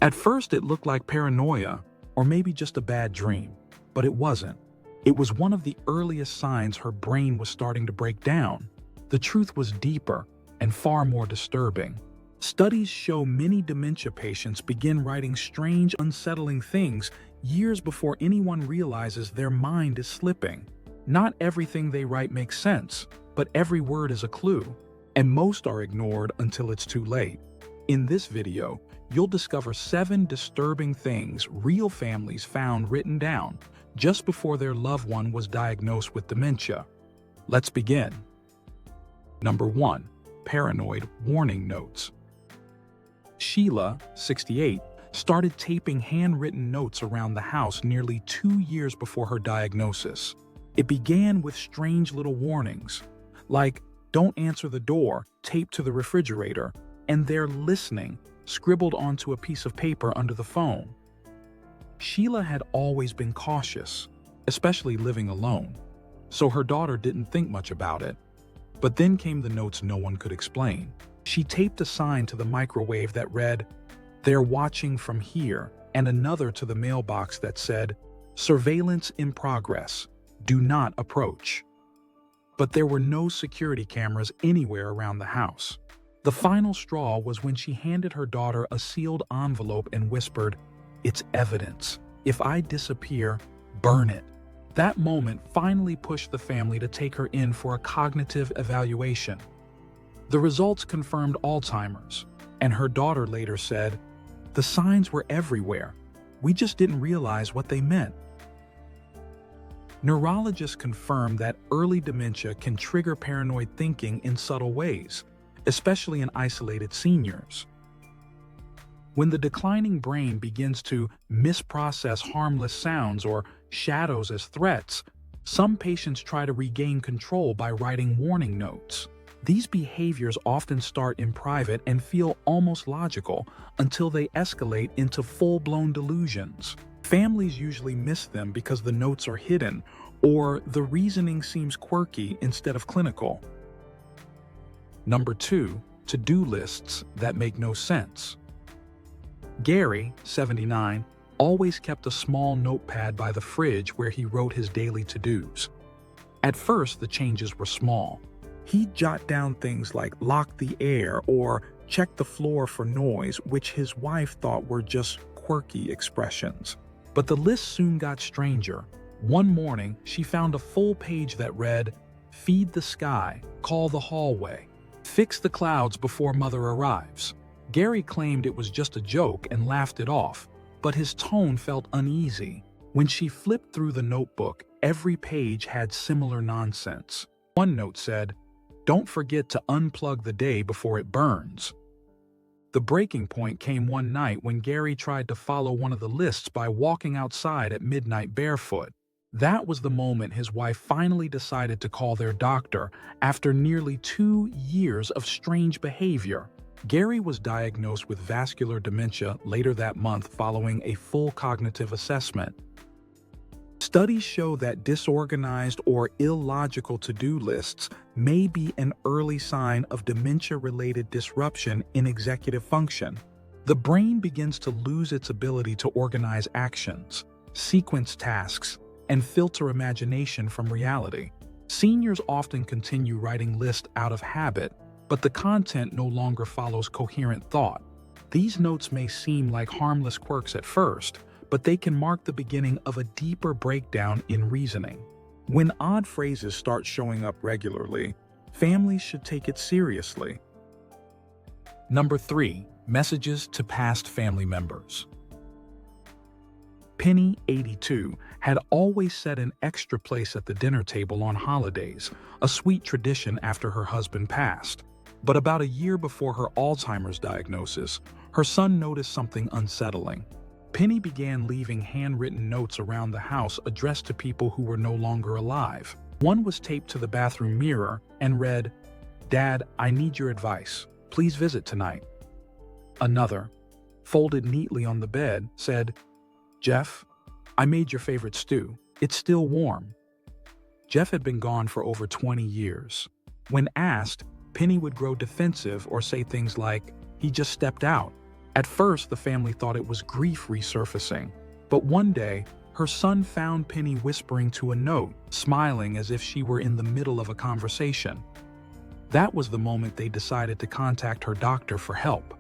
At first, it looked like paranoia, or maybe just a bad dream, but it wasn't. It was one of the earliest signs her brain was starting to break down. The truth was deeper and far more disturbing. Studies show many dementia patients begin writing strange, unsettling things years before anyone realizes their mind is slipping. Not everything they write makes sense, but every word is a clue, and most are ignored until it's too late. In this video, you'll discover 7 disturbing things real families found written down just before their loved one was diagnosed with dementia. Let's begin. Number 1. Paranoid warning notes. Sheila, 68, started taping handwritten notes around the house nearly 2 years before her diagnosis. It began with strange little warnings, like, "Don't answer the door," taped to the refrigerator, and "They're listening," scribbled onto a piece of paper under the phone. Sheila had always been cautious, especially living alone, so her daughter didn't think much about it. But then came the notes no one could explain. She taped a sign to the microwave that read, "They're watching from here," and another to the mailbox that said, "Surveillance in progress. Do not approach." But there were no security cameras anywhere around the house. The final straw was when she handed her daughter a sealed envelope and whispered, "It's evidence. If I disappear, burn it." That moment finally pushed the family to take her in for a cognitive evaluation. The results confirmed Alzheimer's, and her daughter later said, "The signs were everywhere. We just didn't realize what they meant." Neurologists confirm that early dementia can trigger paranoid thinking in subtle ways, especially in isolated seniors. When the declining brain begins to misprocess harmless sounds or shadows as threats, some patients try to regain control by writing warning notes. These behaviors often start in private and feel almost logical until they escalate into full-blown delusions. Families usually miss them because the notes are hidden or the reasoning seems quirky instead of clinical. Number 2. To-do lists that make no sense. Gary, 79, always kept a small notepad by the fridge where he wrote his daily to-dos. At first, the changes were small. He'd jot down things like lock the air or check the floor for noise, which his wife thought were just quirky expressions. But the list soon got stranger. One morning, she found a full page that read, "Feed the sky, call the hallway, fix the clouds before mother arrives." Gary claimed it was just a joke and laughed it off, but his tone felt uneasy. When she flipped through the notebook, every page had similar nonsense. One note said, "Don't forget to unplug the day before it burns." The breaking point came one night when Gary tried to follow one of the lists by walking outside at midnight barefoot. That was the moment his wife finally decided to call their doctor after nearly 2 years of strange behavior. Gary was diagnosed with vascular dementia later that month following a full cognitive assessment. Studies show that disorganized or illogical to-do lists may be an early sign of dementia-related disruption in executive function. The brain begins to lose its ability to organize actions, sequence tasks, and filter imagination from reality. Seniors often continue writing lists out of habit, but the content no longer follows coherent thought. These notes may seem like harmless quirks at first, but they can mark the beginning of a deeper breakdown in reasoning. When odd phrases start showing up regularly, families should take it seriously. Number 3. Messages to past family members. Penny, 82, had always set an extra place at the dinner table on holidays, a sweet tradition after her husband passed. But about a year before her Alzheimer's diagnosis, her son noticed something unsettling. Penny began leaving handwritten notes around the house addressed to people who were no longer alive. One was taped to the bathroom mirror and read, "Dad, I need your advice. Please visit tonight." Another, folded neatly on the bed, said, "Jeff, I made your favorite stew. It's still warm." Jeff had been gone for over 20 years. When asked, Penny would grow defensive or say things like, "He just stepped out." At first, the family thought it was grief resurfacing, but one day, her son found Penny whispering to a note, smiling as if she were in the middle of a conversation. That was the moment they decided to contact her doctor for help.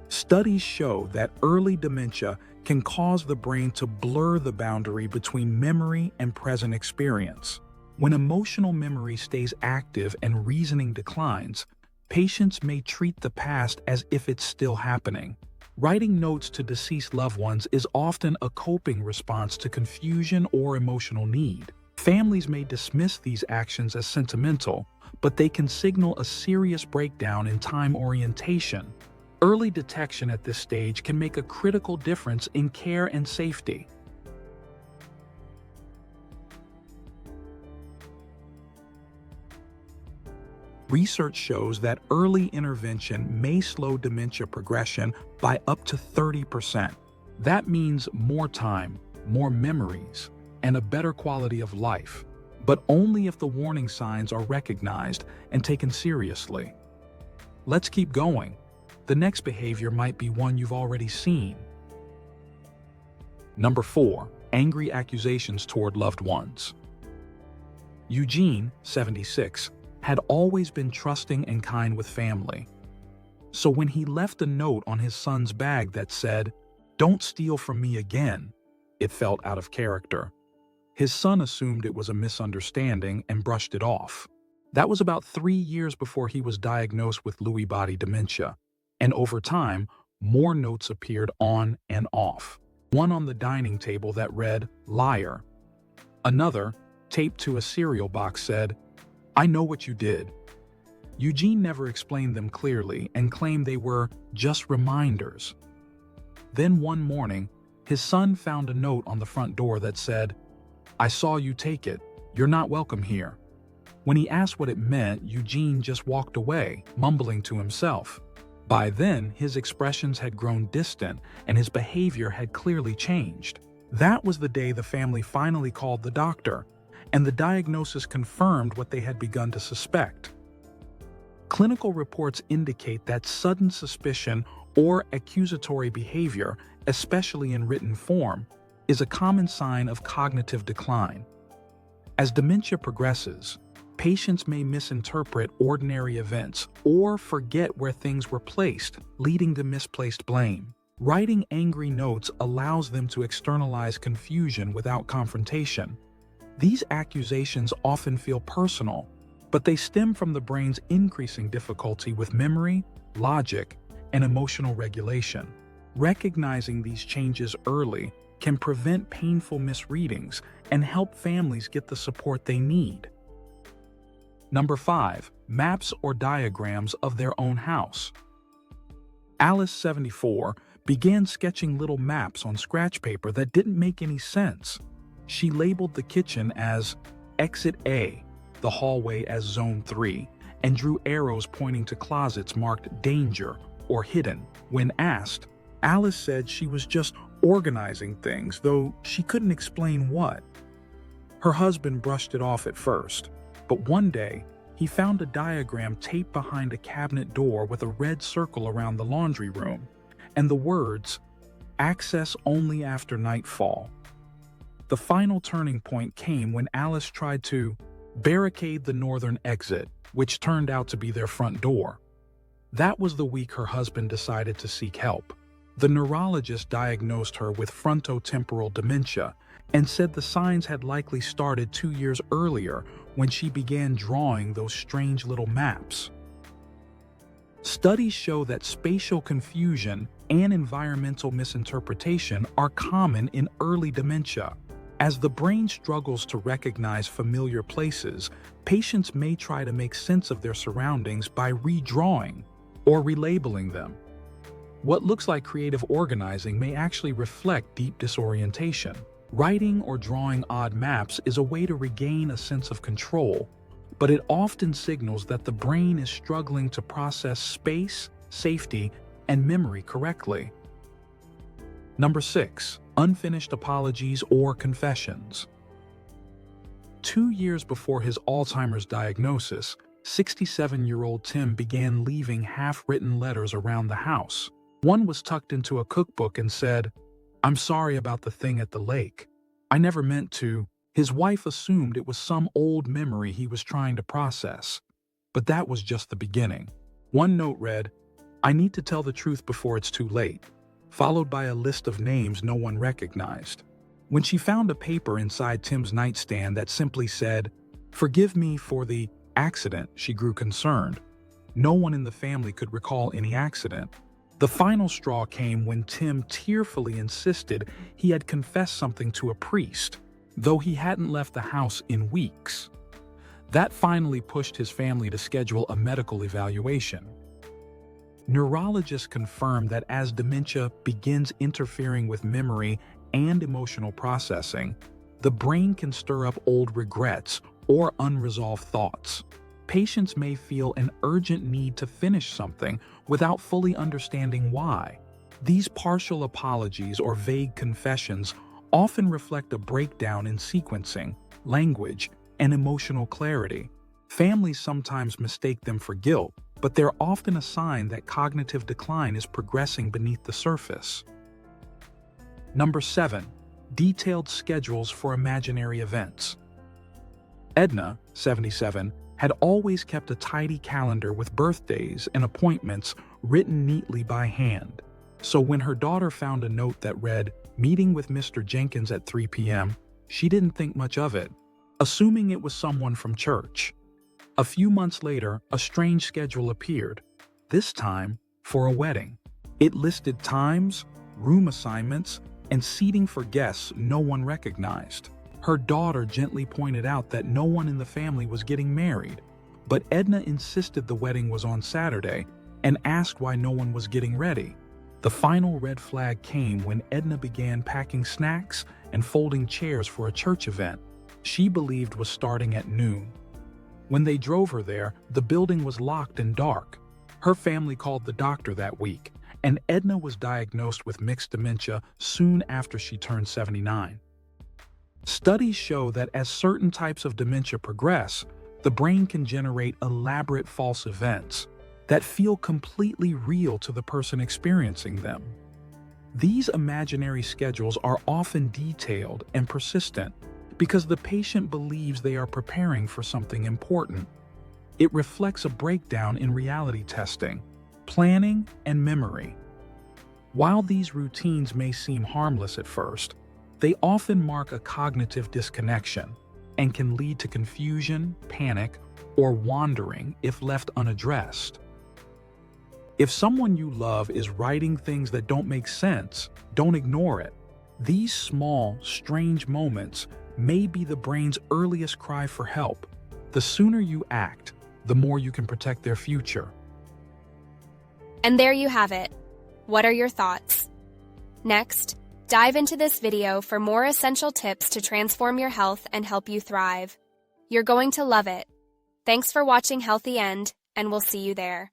Studies show that early dementia can cause the brain to blur the boundary between memory and present experience. When emotional memory stays active and reasoning declines, patients may treat the past as if it's still happening. Writing notes to deceased loved ones is often a coping response to confusion or emotional need. Families may dismiss these actions as sentimental, but they can signal a serious breakdown in time orientation. Early detection at this stage can make a critical difference in care and safety. Research shows that early intervention may slow dementia progression by up to 30%. That means more time, more memories, and a better quality of life, but only if the warning signs are recognized and taken seriously. Let's keep going. The next behavior might be one you've already seen. Number 4. Angry accusations toward loved ones. Eugene, 76, had always been trusting and kind with family. So when he left a note on his son's bag that said, "Don't steal from me again," it felt out of character. His son assumed it was a misunderstanding and brushed it off. That was about 3 years before he was diagnosed with Lewy body dementia, and over time, more notes appeared on and off. One on the dining table that read, "Liar." Another, taped to a cereal box, said, "I know what you did." Eugene never explained them clearly and claimed they were just reminders. Then one morning, his son found a note on the front door that said, "I saw you take it. You're not welcome here." When he asked what it meant, Eugene just walked away, mumbling to himself. By then, his expressions had grown distant and his behavior had clearly changed. That was the day the family finally called the doctor, and the diagnosis confirmed what they had begun to suspect. Clinical reports indicate that sudden suspicion or accusatory behavior, especially in written form, is a common sign of cognitive decline. As dementia progresses, patients may misinterpret ordinary events or forget where things were placed, leading to misplaced blame. Writing angry notes allows them to externalize confusion without confrontation. These accusations often feel personal, but they stem from the brain's increasing difficulty with memory, logic, and emotional regulation. Recognizing these changes early can prevent painful misreadings and help families get the support they need. Number 5. Maps or diagrams of their own house. Alice, 74, began sketching little maps on scratch paper that didn't make any sense. She labeled the kitchen as Exit A, the hallway as Zone 3, and drew arrows pointing to closets marked Danger or Hidden. When asked, Alice said she was just organizing things, though she couldn't explain what. Her husband brushed it off at first, but one day, he found a diagram taped behind a cabinet door with a red circle around the laundry room, and the words, "Access only after nightfall." The final turning point came when Alice tried to barricade the northern exit, which turned out to be their front door. That was the week her husband decided to seek help. The neurologist diagnosed her with frontotemporal dementia and said the signs had likely started 2 years earlier when she began drawing those strange little maps. Studies show that spatial confusion and environmental misinterpretation are common in early dementia. As the brain struggles to recognize familiar places, patients may try to make sense of their surroundings by redrawing or relabeling them. What looks like creative organizing may actually reflect deep disorientation. Writing or drawing odd maps is a way to regain a sense of control, but it often signals that the brain is struggling to process space, safety, and memory correctly. Number 6. Unfinished apologies or confessions. 2 years before his Alzheimer's diagnosis, 67-year-old Tim began leaving half-written letters around the house. One was tucked into a cookbook and said, "I'm sorry about the thing at the lake. I never meant to." His wife assumed it was some old memory he was trying to process. But that was just the beginning. One note read, "I need to tell the truth before it's too late," followed by a list of names no one recognized. When she found a paper inside Tim's nightstand that simply said, "Forgive me for the accident," she grew concerned. No one in the family could recall any accident. The final straw came when Tim tearfully insisted he had confessed something to a priest, though he hadn't left the house in weeks. That finally pushed his family to schedule a medical evaluation. Neurologists confirmed that as dementia begins interfering with memory and emotional processing, the brain can stir up old regrets or unresolved thoughts. Patients may feel an urgent need to finish something without fully understanding why. These partial apologies or vague confessions often reflect a breakdown in sequencing, language, and emotional clarity. Families sometimes mistake them for guilt, but they're often a sign that cognitive decline is progressing beneath the surface. Number 7. Detailed schedules for imaginary events. Edna, 77, had always kept a tidy calendar with birthdays and appointments written neatly by hand. So when her daughter found a note that read, "Meeting with Mr. Jenkins at 3 p.m., she didn't think much of it, assuming it was someone from church. A few months later, a strange schedule appeared, this time for a wedding. It listed times, room assignments, and seating for guests no one recognized. Her daughter gently pointed out that no one in the family was getting married, but Edna insisted the wedding was on Saturday and asked why no one was getting ready. The final red flag came when Edna began packing snacks and folding chairs for a church event she believed was starting at noon. When they drove her there, the building was locked and dark. Her family called the doctor that week, and Edna was diagnosed with mixed dementia soon after she turned 79. Studies show that as certain types of dementia progress, the brain can generate elaborate false events that feel completely real to the person experiencing them. These imaginary schedules are often detailed and persistent because the patient believes they are preparing for something important. It reflects a breakdown in reality testing, planning, and memory. While these routines may seem harmless at first, they often mark a cognitive disconnection and can lead to confusion, panic, or wandering if left unaddressed. If someone you love is writing things that don't make sense, don't ignore it. These small, strange moments may be the brain's earliest cry for help. The sooner you act, the more you can protect their future. And there you have it. What are your thoughts? Next, dive into this video for more essential tips to transform your health and help you thrive. You're going to love it. Thanks for watching Healthy End, and we'll see you there.